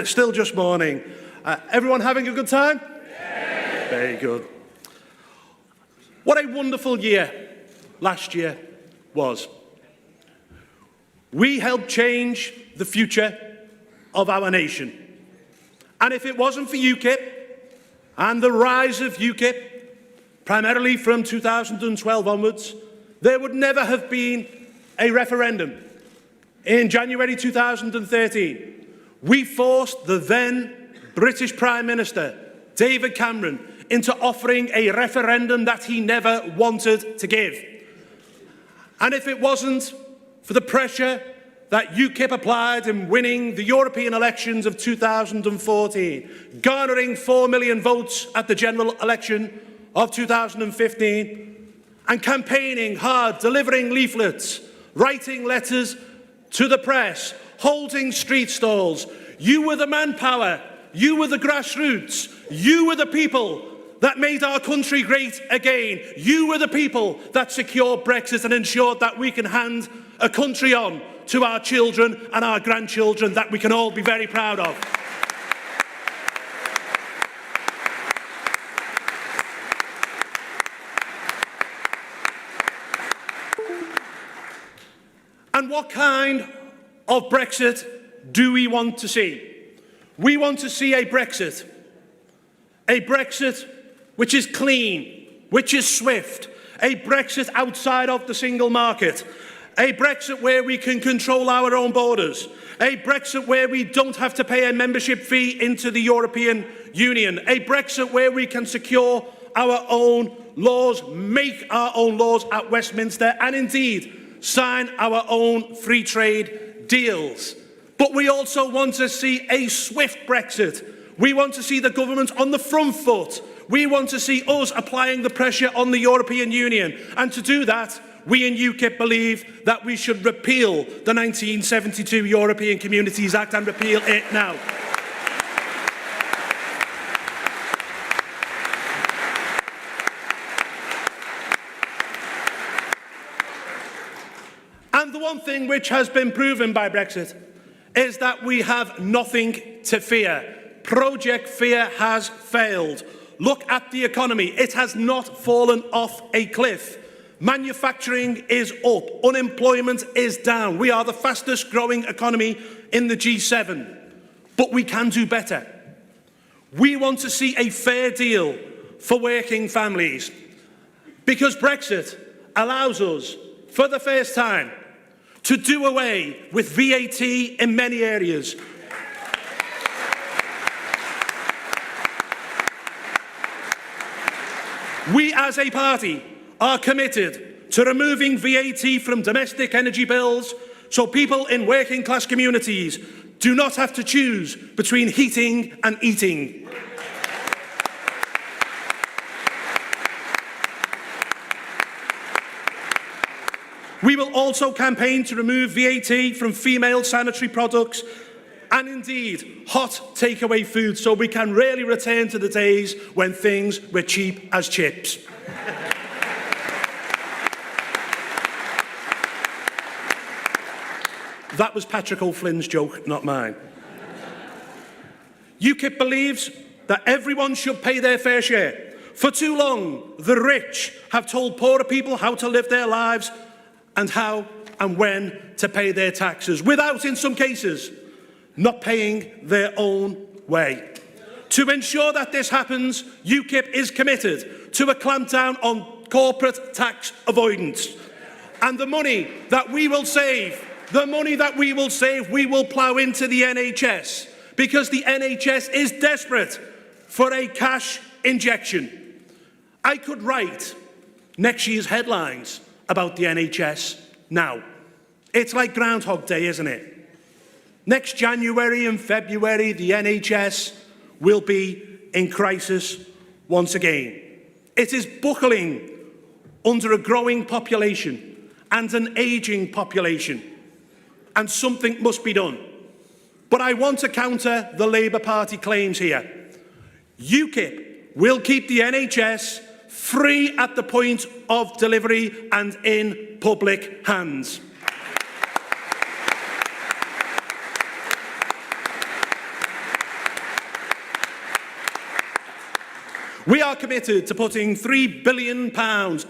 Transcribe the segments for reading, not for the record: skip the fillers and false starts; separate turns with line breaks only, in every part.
It's still just morning. Everyone having a good time?
Yeah.
Very good. What a wonderful year last year was. We helped change the future of our nation. And if it wasn't for UKIP and the rise of UKIP, primarily from 2012 onwards, there would never have been a referendum. In January 2013, we forced the then British Prime Minister, David Cameron, into offering a referendum that he never wanted to give. And if it wasn't for the pressure that UKIP applied in winning the European elections of 2014, garnering 4 million votes at the general election of 2015, and campaigning hard, delivering leaflets, writing letters to the press, holding street stalls. You were the manpower, you were the grassroots, you were the people that made our country great again. You were the people that secured Brexit and ensured that we can hand a country on to our children and our grandchildren that we can all be very proud of. And what kind of Brexit do we want to see? We want to see a Brexit which is clean, which is swift, a Brexit outside of the single market, a Brexit where we can control our own borders, a Brexit where we don't have to pay a membership fee into the European Union, a Brexit where we can secure our own laws, make our own laws at Westminster, and indeed sign our own free trade deals. But we also want to see a swift Brexit. We want to see the government on the front foot. We want to see us applying the pressure on the European Union. And to do that, we in UKIP believe that we should repeal the 1972 European Communities Act and repeal it now. And the one thing which has been proven by Brexit is that we have nothing to fear. Project Fear has failed. Look at the economy. It has not fallen off a cliff. Manufacturing is up. Unemployment is down. We are the fastest growing economy in the G7. But we can do better. We want to see a fair deal for working families. Because Brexit allows us, for the first time, to do away with VAT in many areas. We as a party are committed to removing VAT from domestic energy bills so people in working class communities do not have to choose between heating and eating. We will also campaign to remove VAT from female sanitary products and indeed hot takeaway food so we can really return to the days when things were cheap as chips. That was Patrick O'Flynn's joke, not mine. UKIP believes that everyone should pay their fair share. For too long, the rich have told poorer people how to live their lives and how and when to pay their taxes, without, in some cases, not paying their own way. To ensure that this happens, UKIP is committed to a clampdown on corporate tax avoidance. And the money that we will save, we will plough into the NHS, because the NHS is desperate for a cash injection. I could write next year's headlines about the NHS now. It's like Groundhog Day, isn't it? Next January and February, the NHS will be in crisis once again. It is buckling under a growing population and an ageing population, and something must be done. But I want to counter the Labour Party claims here. UKIP will keep the NHS free at the point of delivery and in public hands. We are committed to putting £3 billion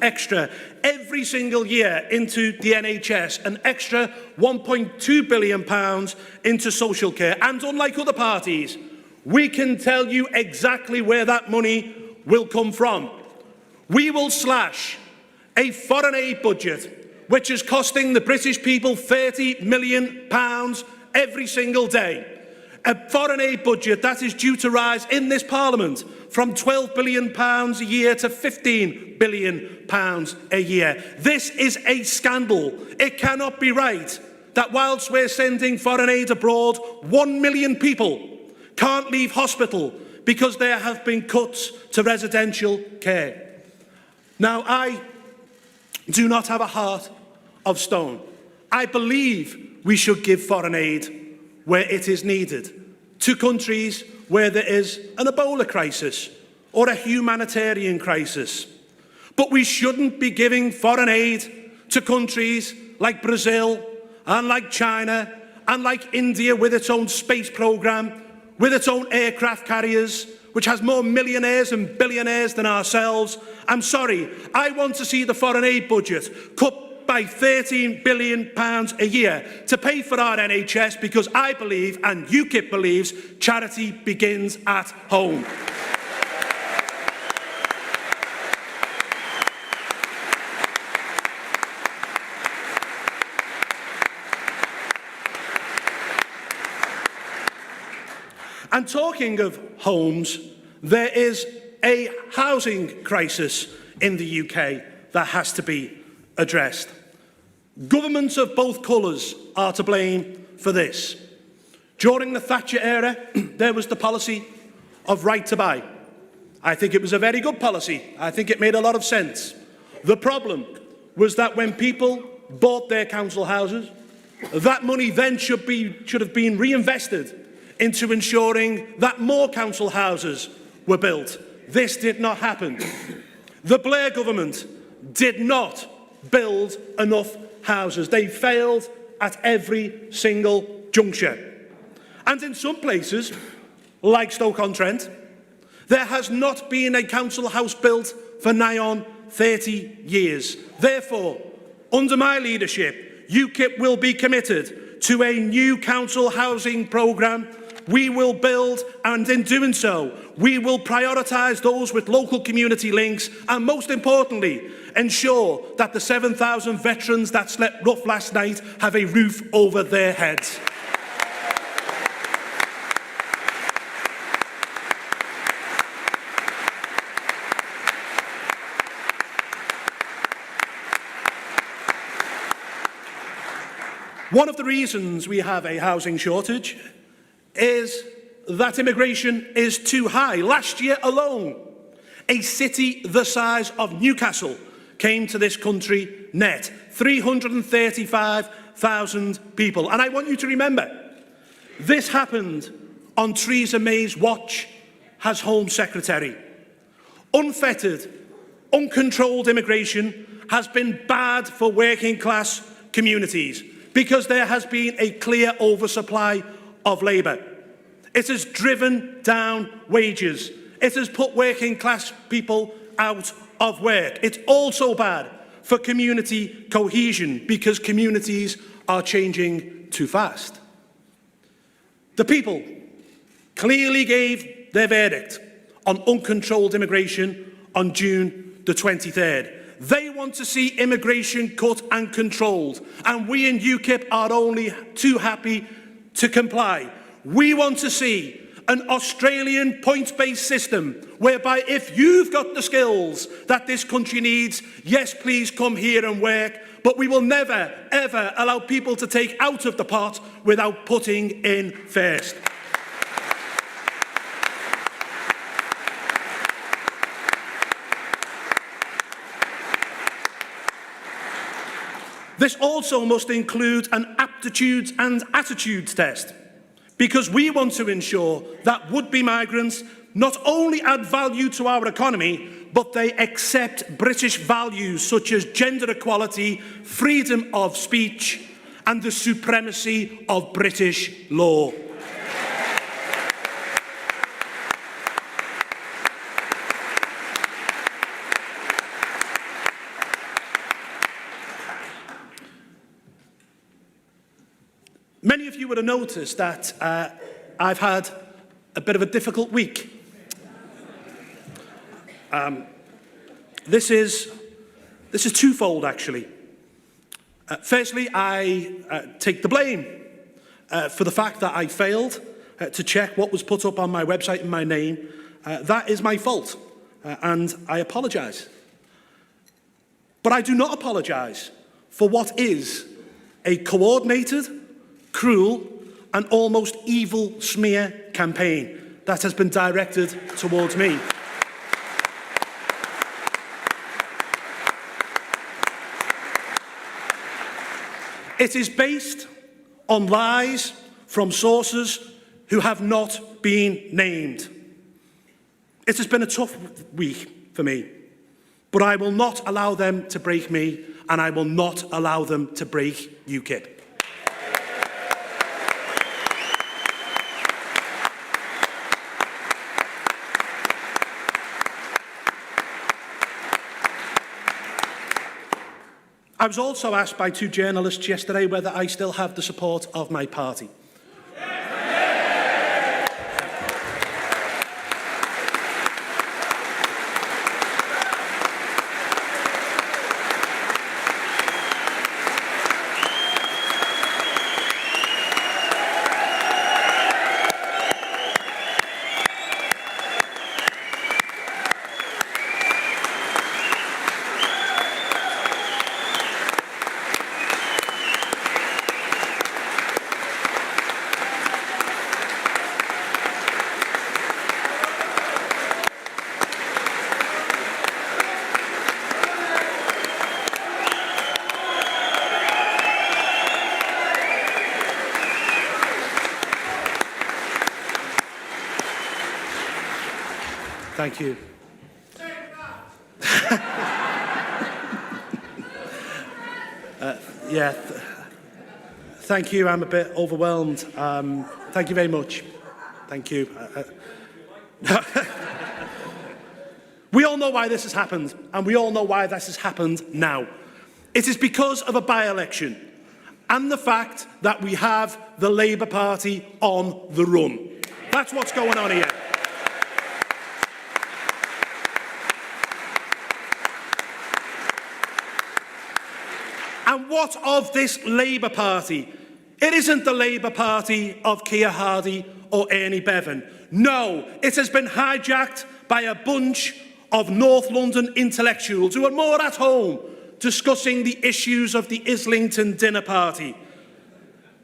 extra every single year into the NHS, an extra £1.2 billion into social care. And unlike other parties, we can tell you exactly where that money will come from. We will slash a foreign aid budget, which is costing the British people £30 million every single day. A foreign aid budget that is due to rise in this Parliament from £12 billion a year to £15 billion a year. This is a scandal. It cannot be right that whilst we're sending foreign aid abroad, 1 million people can't leave hospital because there have been cuts to residential care. Now, I do not have a heart of stone. I believe we should give foreign aid where it is needed, to countries where there is an Ebola crisis or a humanitarian crisis. But we shouldn't be giving foreign aid to countries like Brazil and like China and like India with its own space programme, with its own aircraft carriers, which has more millionaires and billionaires than ourselves. I'm sorry, I want to see the foreign aid budget cut by £13 billion a year to pay for our NHS, because I believe, and UKIP believes, charity begins at home. And talking of homes, there is a housing crisis in the UK that has to be addressed. Governments of both colours are to blame for this. During the Thatcher era, there was the policy of right to buy. I think it was a very good policy. I think it made a lot of sense. The problem was that when people bought their council houses, that money then should have been reinvested into ensuring that more council houses were built. This did not happen. The Blair government did not build enough houses. They failed at every single juncture. And in some places, like Stoke-on-Trent, there has not been a council house built for nigh on 30 years. Therefore, under my leadership, UKIP will be committed to a new council housing programme. We will build, and in doing so, we will prioritise those with local community links, and most importantly, ensure that the 7,000 veterans that slept rough last night have a roof over their heads. One of the reasons we have a housing shortage is that immigration is too high. Last year alone, a city the size of Newcastle came to this country net, 335,000 people. And I want you to remember, this happened on Theresa May's watch as Home Secretary. Unfettered, uncontrolled immigration has been bad for working class communities because there has been a clear oversupply of labour. It has driven down wages. It has put working class people out of work. It's also bad for community cohesion because communities are changing too fast. The people clearly gave their verdict on uncontrolled immigration on June the 23rd. They want to see immigration cut and controlled, and we in UKIP are only too happy to comply. We want to see an Australian points-based system whereby if you've got the skills that this country needs, yes, please come here and work, but we will never, ever allow people to take out of the pot without putting in first. This also must include an aptitudes and attitudes test, because we want to ensure that would-be migrants not only add value to our economy, but they accept British values such as gender equality, freedom of speech, and the supremacy of British law. would have noticed that I've had a bit of a difficult week. This is twofold, actually. Firstly, I take the blame for the fact that I failed to check what was put up on my website in my name. That is my fault, and I apologise. But I do not apologise for what is a coordinated, cruel, and almost evil smear campaign that has been directed towards me. It is based on lies from sources who have not been named. It has been a tough week for me, but I will not allow them to break me, and I will not allow them to break UKIP. I was also asked by 2 journalists yesterday whether I still have the support of my party. Thank you. Thank you. I'm a bit overwhelmed. Thank you very much. Thank you. We all know why this has happened, and we all know why this has happened now. It is because of a by-election and the fact that we have the Labour Party on the run. That's what's going on here. And what of this Labour Party? It isn't the Labour Party of Keir Hardie or Ernie Bevan. No, it has been hijacked by a bunch of North London intellectuals who are more at home discussing the issues of the Islington dinner party.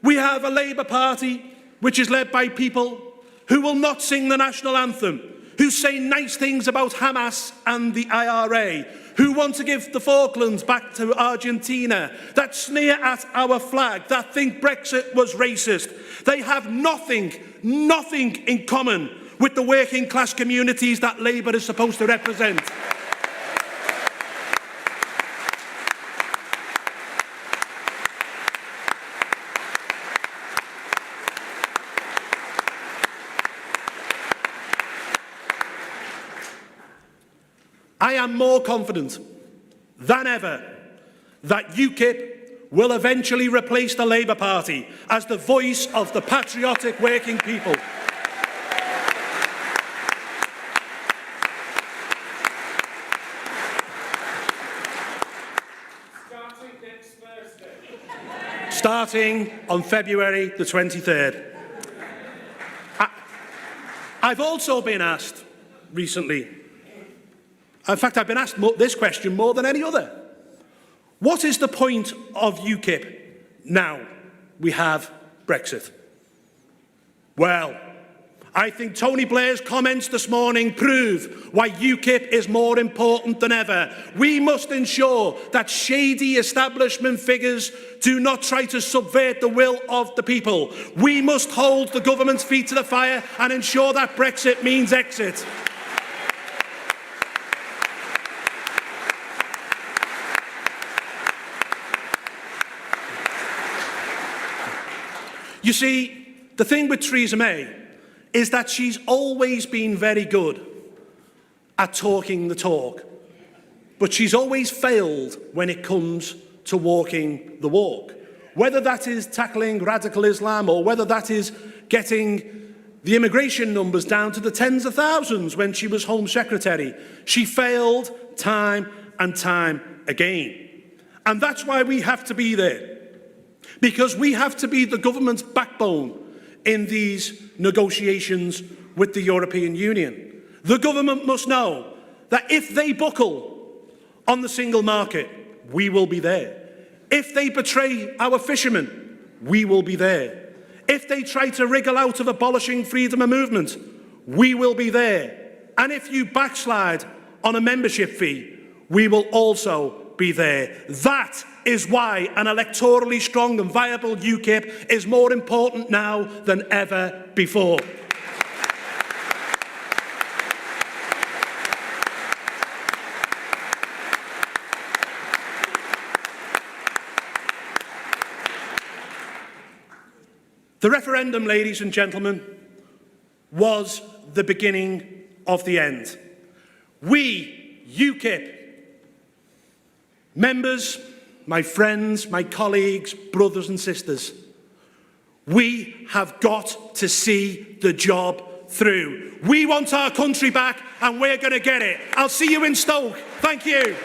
We have a Labour Party which is led by people who will not sing the national anthem, who say nice things about Hamas and the IRA, who want to give the Falklands back to Argentina, that sneer at our flag, that think Brexit was racist. They have nothing in common with the working class communities that Labour is supposed to represent. I am more confident than ever that UKIP will eventually replace the Labour Party as the voice of the patriotic working people.
Starting next Thursday.
Starting on February the 23rd. I've also been asked recently, in fact, I've been asked this question more than any other. What is the point of UKIP now we have Brexit? Well, I think Tony Blair's comments this morning prove why UKIP is more important than ever. We must ensure that shady establishment figures do not try to subvert the will of the people. We must hold the government's feet to the fire and ensure that Brexit means exit. You see, the thing with Theresa May is that she's always been very good at talking the talk, but she's always failed when it comes to walking the walk. whether that is tackling radical Islam or whether that is getting the immigration numbers down to the tens of thousands when she was Home Secretary. She failed time and time again. And that's why we have to be there, because we have to be the government's backbone in these negotiations with the European Union. The government must know that if they buckle on the single market, we will be there. If they betray our fishermen, we will be there. If they try to wriggle out of abolishing freedom of movement, we will be there. And if you backslide on a membership fee, we will also be there. That is why an electorally strong and viable UKIP is more important now than ever before. The referendum, ladies and gentlemen, was the beginning of the end. We, UKIP, members, my friends, my colleagues, brothers and sisters, we have got to see the job through. We want our country back and we're going to get it. I'll see you in Stoke. Thank you.